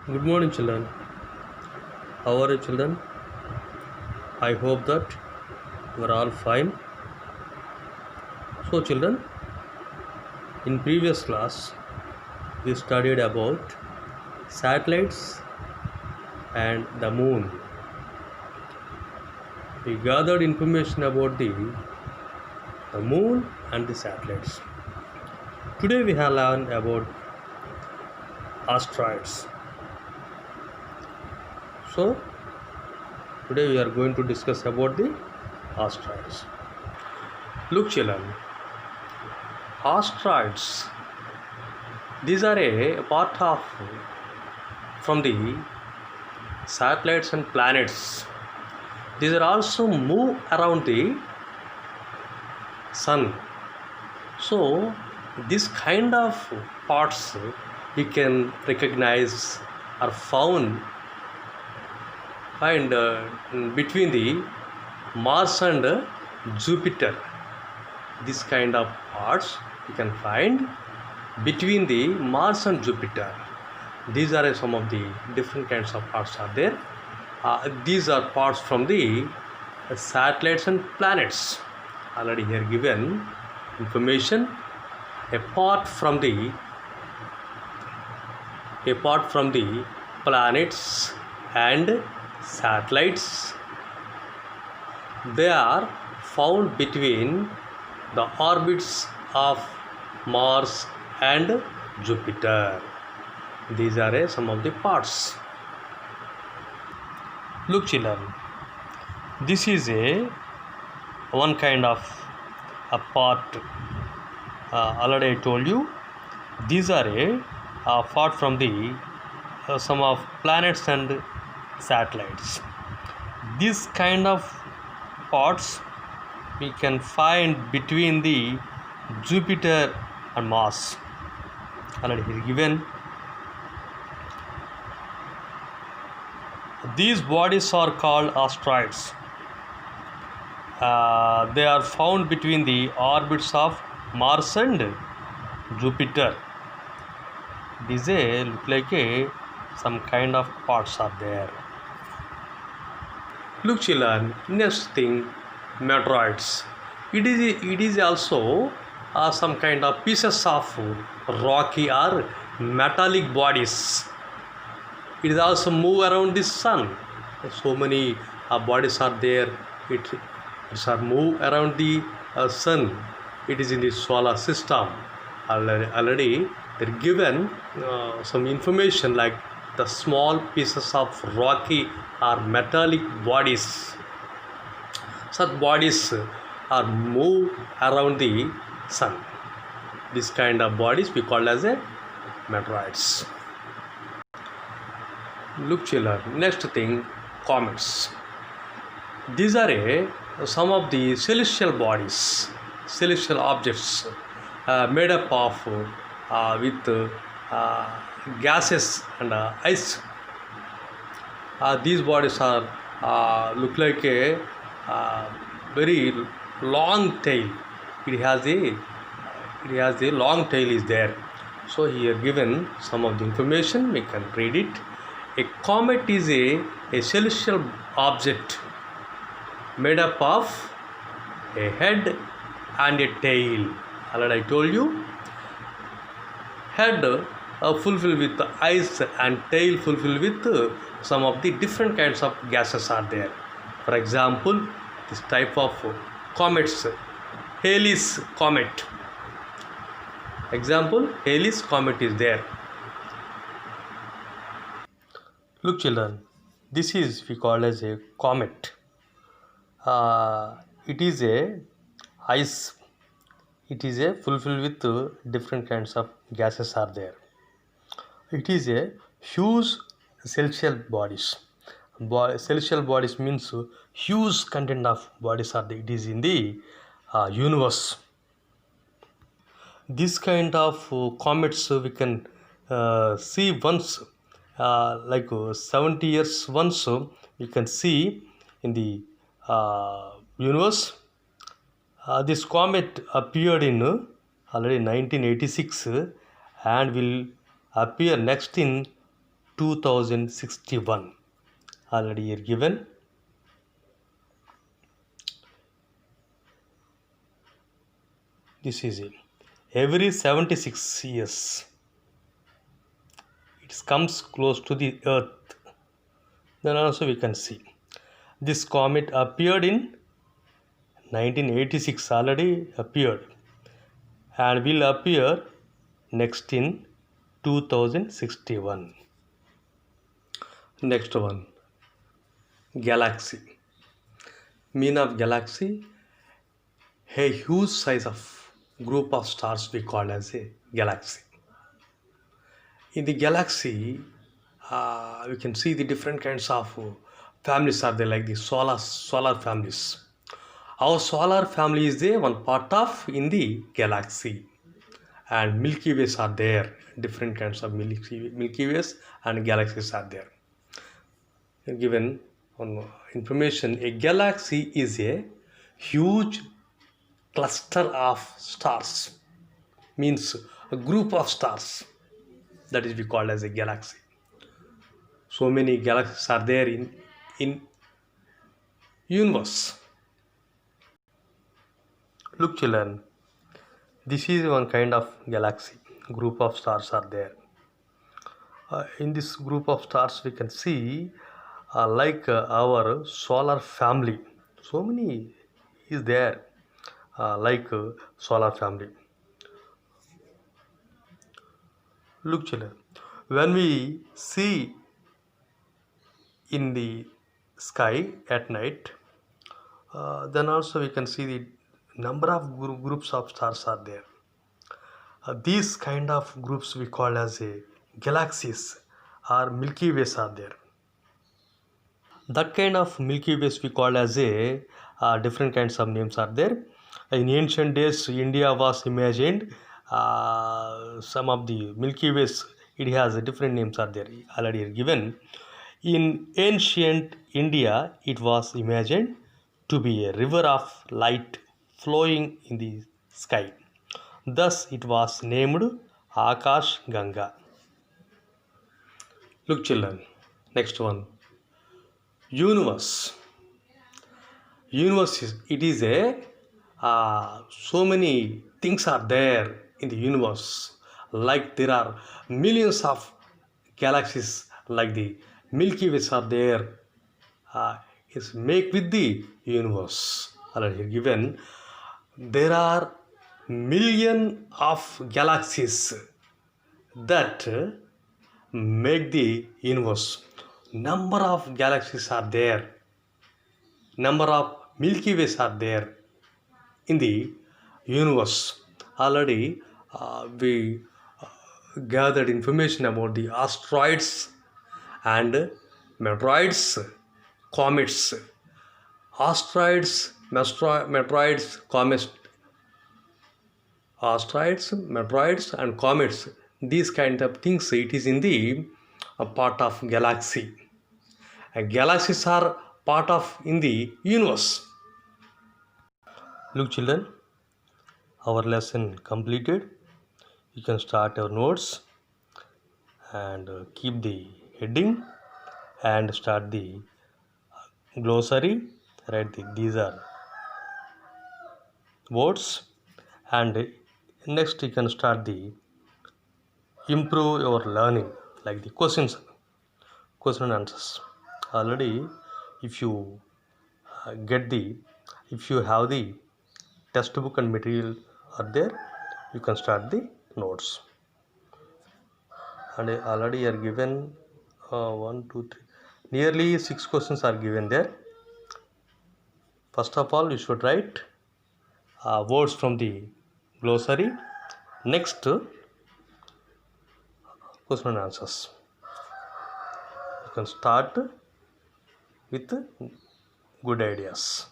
Good morning, children. How are you, children? I hope that you are all fine. So, children, in previous class, we studied about satellites and the moon. We gathered information about the moon and the satellites. Today, we have learned about asteroids. So, today we are going to discuss about the asteroids. Look, children, asteroids. These are a part of from the satellites and planets. These are also move around the sun. So this kind of parts we can recognize or find between the Mars and Jupiter. This kind of parts you can find between the Mars and Jupiter. These are some of the different kinds of parts are there. These are parts from the satellites and planets. Already here given information. Apart from the planets and satellites, they are found between the orbits of Mars and Jupiter. These are some of the parts. Look, children, this is one kind of a part. Already I told you, these are apart from the some of planets and satellites. This kind of parts we can find between the Jupiter and Mars. Already here given. These bodies are called asteroids. They are found between the orbits of Mars and Jupiter. These look like some kind of parts are there. Look, children, next thing, meteoroids. It is also some kind of pieces of rocky or metallic bodies. It is also move around the sun. So many bodies are there. It's are move around the sun. It is in the solar system. Already they're given some information like the small pieces of rocky or metallic bodies. Such bodies are move around the sun. This kind of bodies we call as a meteoroids. Look, children, next thing, comets. These are some of the celestial bodies, celestial objects made up of with gases and ice. These bodies are look like a very long tail. It has a long tail is there. So here given some of the information, we can read it. A comet is a celestial object made up of a head and a tail. Already I told you, head fulfilled with ice and tail fulfilled with some of the different kinds of gases are there. For example, this type of comets, Halley's comet. Example, Halley's comet is there. Look, children, this is we call as a comet. It is a ice. It is a fulfilled with different kinds of gases are there. It is a huge celestial bodies. Celestial bodies means huge content of bodies are there. It is in the universe. This kind of comets we can see once, like 70 years once. You can see in the universe. This comet appeared in already 1986 and will appear next in 2061. Already here given. This is it. Every 76 years it comes close to the earth. Then also we can see this comet appeared in 1986, already appeared, and will appear next in 2061. Next one, galaxy. Mean of galaxy, a huge size of group of stars we call as a galaxy. In the galaxy, we can see the different kinds of families are there, like the solar families. Our solar family is the one part of in the galaxy, and Milky Ways are there. Different kinds of Milky Ways and galaxies are there. Given on information, a galaxy is a huge cluster of stars, means a group of stars, that is we call as a galaxy. So many galaxies are there in universe. Look children, this is one kind of galaxy. Group of stars are there. In this group of stars we can see like our solar family. So many is there like solar family. Look children, when we see in the sky at night, then also we can see the number of groups of stars are there. These kind of groups we call as a galaxies or Milky Ways are there. That kind of Milky Ways we call as a different kinds of names are there. In ancient days, India was imagined. Some of the Milky Ways, it has different names are there already given. In ancient India, it was imagined to be a river of light flowing in the sky. Thus, it was named Akash Ganga. Look, children, next one. Universe. Universe is a so many things are there in the universe. Like there are millions of galaxies, like the Milky Ways are there. Is make with the universe. Already given. There are million of galaxies that make the universe. Number of galaxies are there. Number of Milky Ways are there in the universe. Already we gathered information about the asteroids and meteoroids, comets. Asteroids, meteoroids, comets. Asteroids, meteoroids and comets. These kind of things, it is in the part of galaxy. And galaxies are part of in the universe. Look children, our lesson completed. You can start your notes and keep the heading and start the glossary. Write these are words, and next you can start the improve your learning, like the question and answers. Already if you if you have the textbook and material are there, you can start the notes. And already are given 1 2 3 nearly 6 questions are given there. First of all, you should write words from the glossary. Next, question and answers. You can start with good ideas.